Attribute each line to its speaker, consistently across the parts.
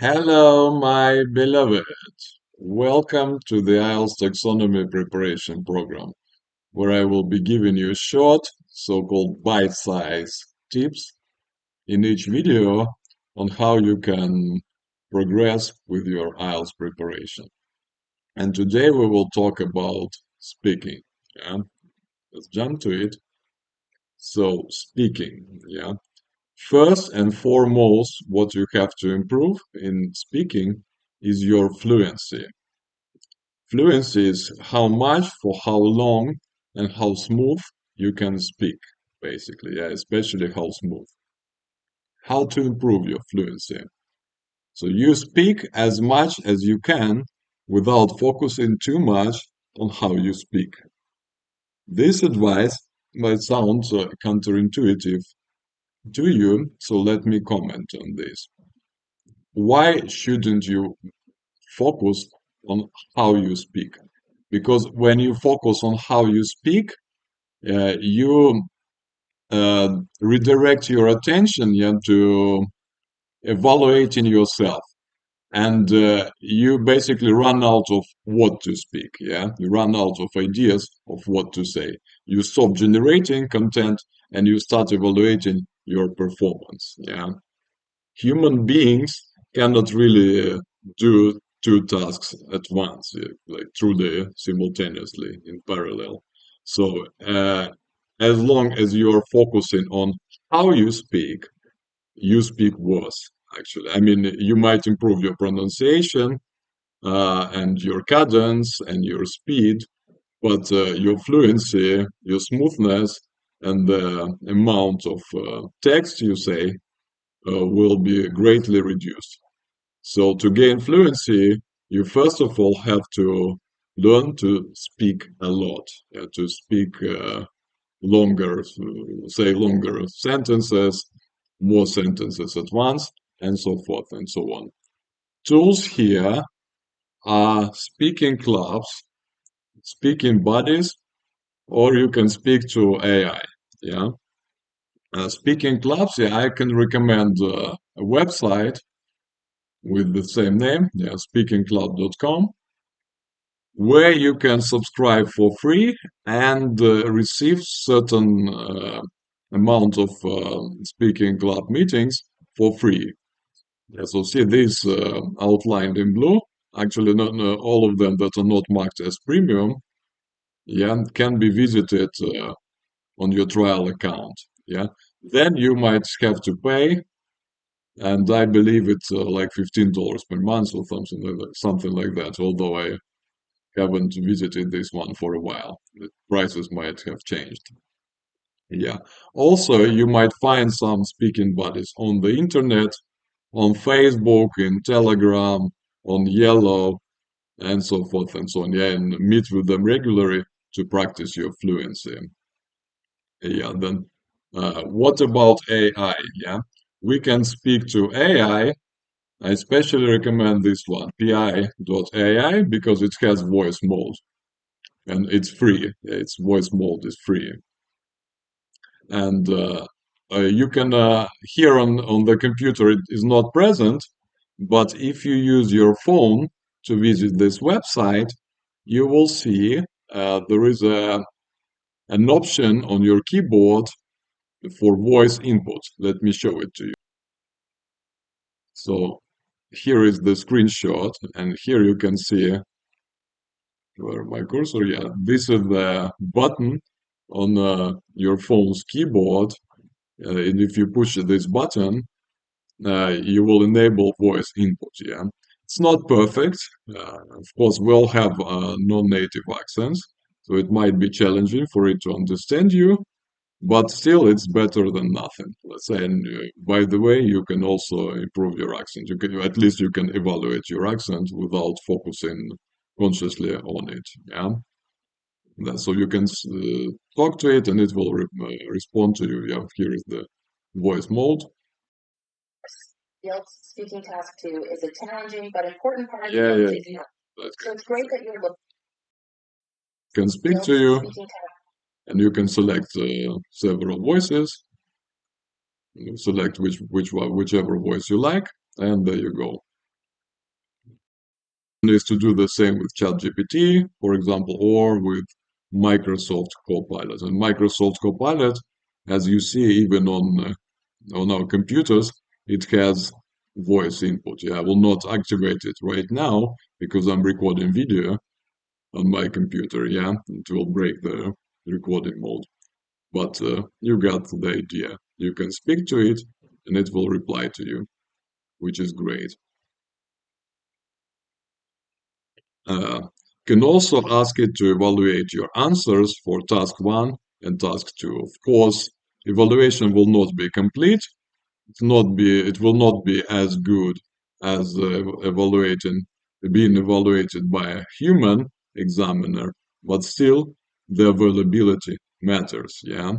Speaker 1: Hello, my beloved. Welcome to the IELTS Taxonomy Preparation Program, where I will be giving you short, so-called bite-sized tips in each video on how you can progress with your IELTS preparation. And today we will talk about speaking. Yeah, let's jump to it. So, speaking. Yeah. First and foremost, what you have to improve in speaking is your fluency. Fluency is how much, for how long, and how smooth you can speak, basically. Yeah, especially how smooth. How to improve your fluency. So you speak as much as you can without focusing too much on how you speak. This advice might sound counterintuitive to you, so let me comment on this. Why shouldn't you focus on how you speak? Because when you focus on how you speak, you redirect your attention, yeah, to evaluating yourself, and you basically run out of what to speak. Yeah, you run out of ideas of what to say. You stop generating content and you start evaluating your performance. Yeah, human beings cannot really do two tasks at once, like truly simultaneously in parallel. So, as long as you are focusing on how you speak worse, actually. I mean, you might improve your pronunciation and your cadence and your speed, but your fluency, your smoothness, and the amount of text you say will be greatly reduced. So to gain fluency, you first of all have to learn to speak a lot, to speak longer, say longer sentences, more sentences at once, and so forth and so on. Tools here are speaking clubs, speaking buddies, or you can speak to AI. Yeah. Speaking clubs, yeah, I can recommend a website with the same name, yeah, speakingclub.com, where you can subscribe for free and receive certain amount of speaking club meetings for free. Yeah, so see these outlined in blue. Actually, not all of them that are not marked as premium, yeah, can be visited on your trial account. Yeah, then you might have to pay, and I believe it's like $15 per month or something like that. Although I haven't visited this one for a while. The prices might have changed. Yeah. Also, you might find some speaking buddies on the internet, on Facebook, in Telegram, on Yellow, and so forth and so on. Yeah, and meet with them regularly to practice your fluency. Yeah, then what about AI? Yeah, we can speak to AI. I especially recommend this one, pi.ai, because it has voice mode and it's free. Its voice mode is free, and you can here on the computer it is not present, but if you use your phone to visit this website, you will see there is an option on your keyboard for voice input. Let me show it to you. So here is the screenshot, and here you can see where my cursor. Yeah, this is the button on your phone's keyboard, and if you push this button, you will enable voice input. Yeah, it's not perfect. Of course, we'll have non-native accents, so it might be challenging for it to understand you, but still, it's better than nothing. Let's say, and by the way, you can also improve your accent. You can at least you can evaluate your accent without focusing consciously on it. Yeah. So you can talk to it and it will respond to you. Yeah, here is the voice mode. IELTS speaking task 2 is a challenging but important part of the IELTS. So it's great that you're looking. Can speak to you, and you can select several voices. You select whichever voice you like, and there you go. is to do the same with ChatGPT, for example, or with Microsoft Copilot. And Microsoft Copilot, as you see even on our computers, it has voice input. Yeah, I will not activate it right now because I'm recording video on my computer. Yeah, it will break the recording mode. But you got the idea. You can speak to it and it will reply to you, which is great. Uh, can also ask it to evaluate your answers for task 1 and task 2. Of course, evaluation will not be complete. It will not be as good as being evaluated by a human examiner, but still the availability matters. Yeah.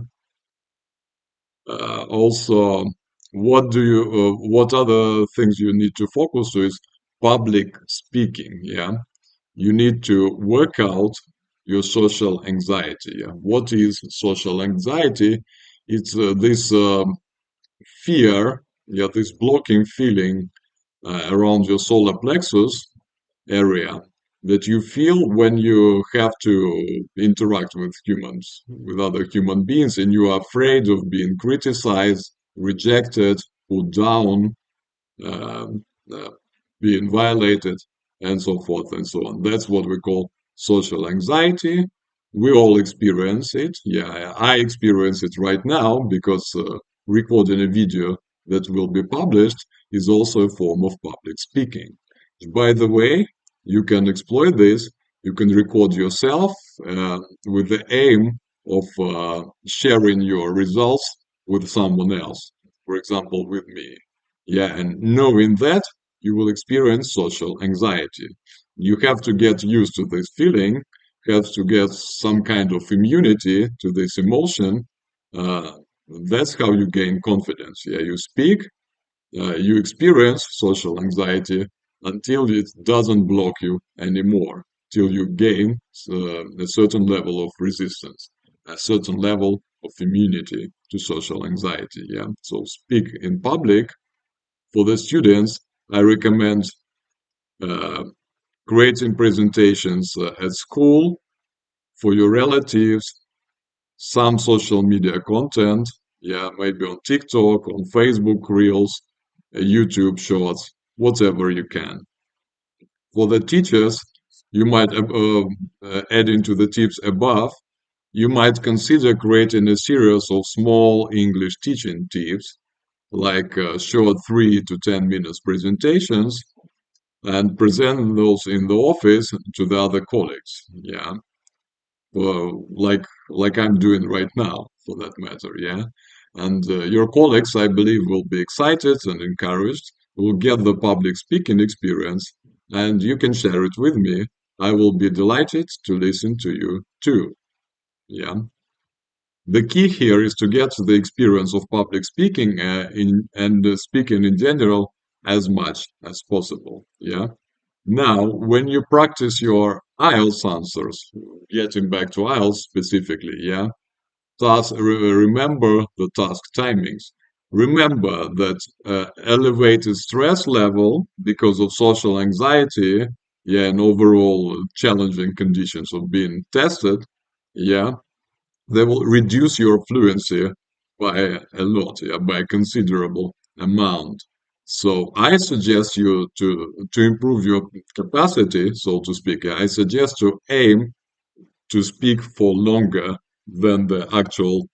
Speaker 1: Also, what other things you need to focus to is public speaking. Yeah, you need to work out your social anxiety. Yeah? What is social anxiety? It's this fear, yeah, this blocking feeling around your solar plexus area that you feel when you have to interact with humans, with other human beings, and you are afraid of being criticized, rejected, put down, um, uh, being violated, and so forth and so on. That's what we call social anxiety. We all experience it. Yeah, I experience it right now because recording a video that will be published is also a form of public speaking. By the way, you can exploit this. You can record yourself with the aim of sharing your results with someone else. For example, with me. Yeah, and knowing that, you will experience social anxiety. You have to get used to this feeling, have to get some kind of immunity to this emotion. Uh, that's how you gain confidence. Yeah, you speak, you experience social anxiety until it doesn't block you anymore, till you gain a certain level of resistance, a certain level of immunity to social anxiety. Yeah, so speak in public. For the students, I recommend uh, creating presentations at school for your relatives, some social media content, yeah, maybe on TikTok, on Facebook Reels, YouTube Shorts, whatever you can. For the teachers, you might add into the tips above, you might consider creating a series of small English teaching tips, like short 3 to 10 minutes presentations and present those in the office to the other colleagues. Yeah, well, like I'm doing right now, for that matter. Yeah, and your colleagues, I believe, will be excited and encouraged. Will get the public speaking experience, and you can share it with me. I will be delighted to listen to you too. Yeah. The key here is to get the experience of public speaking speaking in general as much as possible. Yeah. Now, when you practice your IELTS answers, getting back to IELTS specifically, yeah, remember the task timings. Remember that elevated stress level because of social anxiety, yeah, and overall challenging conditions of being tested, yeah, they will reduce your fluency by a lot, yeah, by a considerable amount. So I suggest you to improve your capacity, so to speak. I suggest to aim to speak for longer than the actual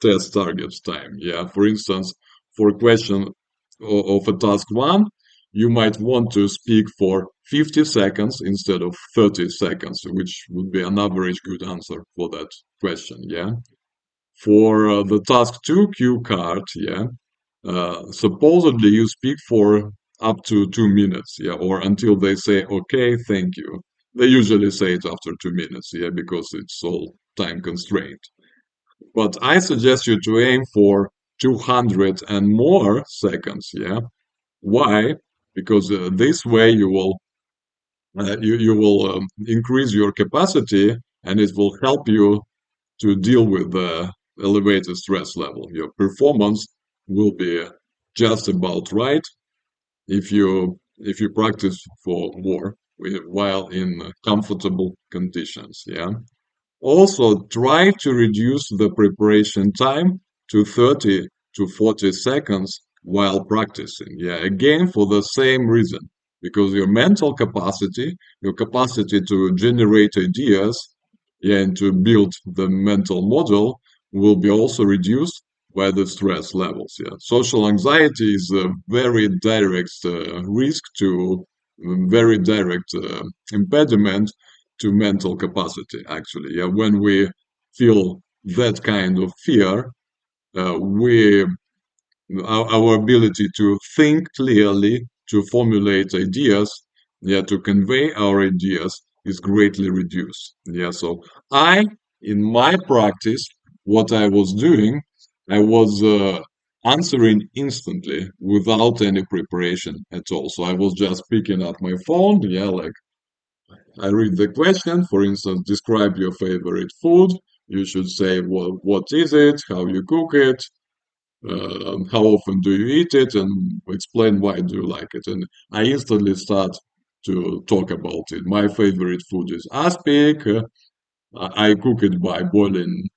Speaker 1: test target time. Yeah, for instance, for a question of a task 1, you might want to speak for 50 seconds instead of 30 seconds, which would be an average good answer for that question. Yeah. For the task 2 cue card, yeah, supposedly you speak for up to 2 minutes, yeah, or until they say, okay, thank you. They usually say it after 2 minutes, yeah, because it's all time constrained. But I suggest you to aim for 200 and more seconds, yeah. Why? Because this way you will increase your capacity and it will help you to deal with the elevated stress level. Your performance will be just about right if you practice for more. while in comfortable conditions. Yeah. Also, try to reduce the preparation time to 30 to 40 seconds while practicing. Yeah, again, for the same reason, because your mental capacity, your capacity to generate ideas, yeah, and to build the mental model will be also reduced by the stress levels. Yeah, social anxiety is a very direct risk to very direct impediment to mental capacity, actually. Yeah, when we feel that kind of fear, we our ability to think clearly, to formulate ideas, yeah, to convey our ideas is greatly reduced. Yeah, so in my practice, what I was doing, I was answering instantly without any preparation at all. So I was just picking up my phone, yeah, like I read the question, for instance, describe your favorite food. You should say what is it, how you cook it, how often do you eat it, and explain why do you like it. And I instantly start to talk about it. My favorite food is aspic. I cook it by boiling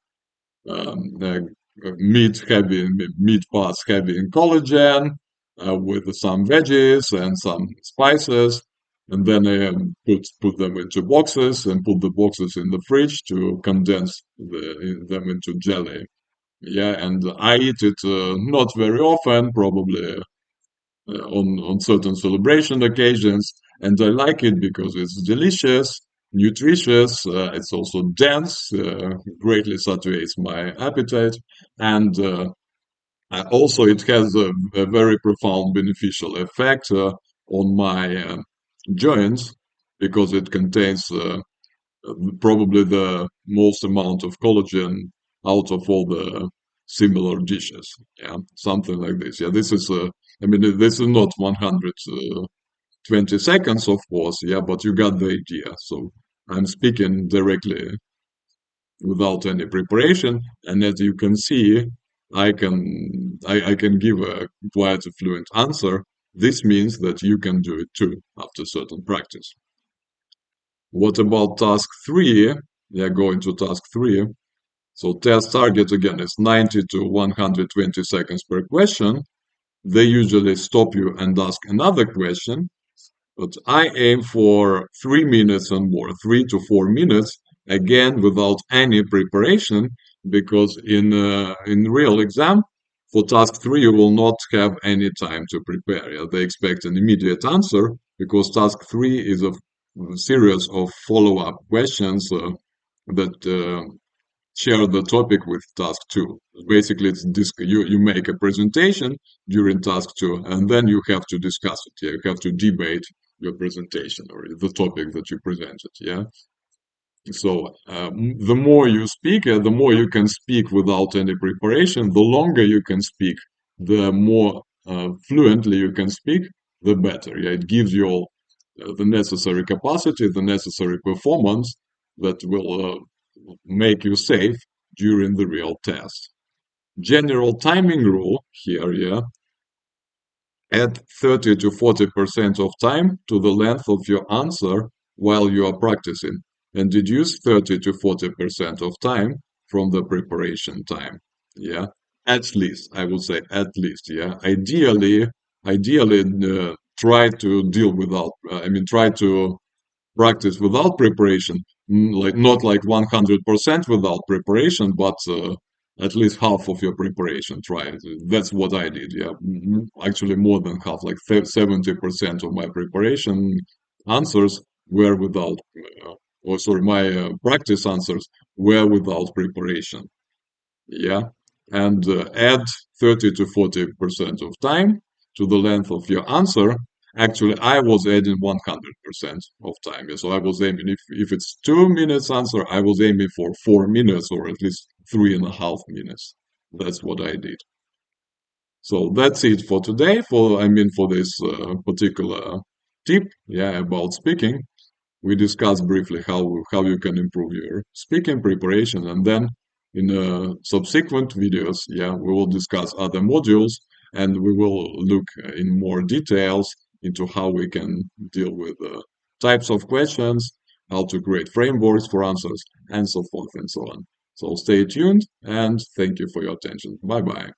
Speaker 1: um, uh, meat parts heavy in collagen, with some veggies and some spices, and then I put them into boxes and put the boxes in the fridge to condense them into jelly. Yeah, and I eat it not very often, probably on certain celebration occasions, and I like it because it's delicious, nutritious. It's also dense, greatly saturates my appetite, and also it has a very profound beneficial effect on my joints because it contains probably the most amount of collagen out of all the similar dishes. Yeah, something like this. Yeah, this is I mean, this is not 120 seconds, of course. Yeah, but you got the idea. So I'm speaking directly without any preparation, and as you can see, I can give a quite a fluent answer. This means that you can do it too after certain practice. What about task three? Yeah, going to task three. So test target again is 90 to 120 seconds per question. They usually stop you and ask another question, but I aim for 3 minutes and more, 3 to 4 minutes, again without any preparation, because in real exam for task three you will not have any time to prepare. Yeah? They expect an immediate answer because task three is a series of follow-up questions that share the topic with task two. Basically, it's you make a presentation during task two, and then you have to discuss it. Yeah? You have to debate your presentation or the topic that you presented. Yeah. So the more you speak, the more you can speak without any preparation. The longer you can speak, the more fluently you can speak, the better. Yeah, it gives you all the necessary capacity, the necessary performance that will make you safe during the real test. General timing rule here, yeah, add 30 to 40% of time to the length of your answer while you are practicing, and deduce 30 to 40% of time from the preparation time. Yeah, at least, I would say at least. Yeah, ideally, try to deal without. Try to practice without preparation, like not like 100% without preparation, but at least half of your preparation. Try it. That's what I did. Yeah, actually more than half, like 70% of my preparation answers were without, or sorry, my practice answers were without preparation. Yeah, and add 30 to 40% of time to the length of your answer. Actually, I was adding 100% of time. Yeah, so I was aiming, if it's 2 minutes answer, I was aiming for 4 minutes or at least 3.5 minutes. That's what I did. So that's it for today. For this particular tip, yeah, about speaking. We discussed briefly how you can improve your speaking preparation, and then in subsequent videos, yeah, we will discuss other modules and we will look in more details into how we can deal with types of questions, how to create frameworks for answers, and so forth and so on. So stay tuned and thank you for your attention. Bye bye.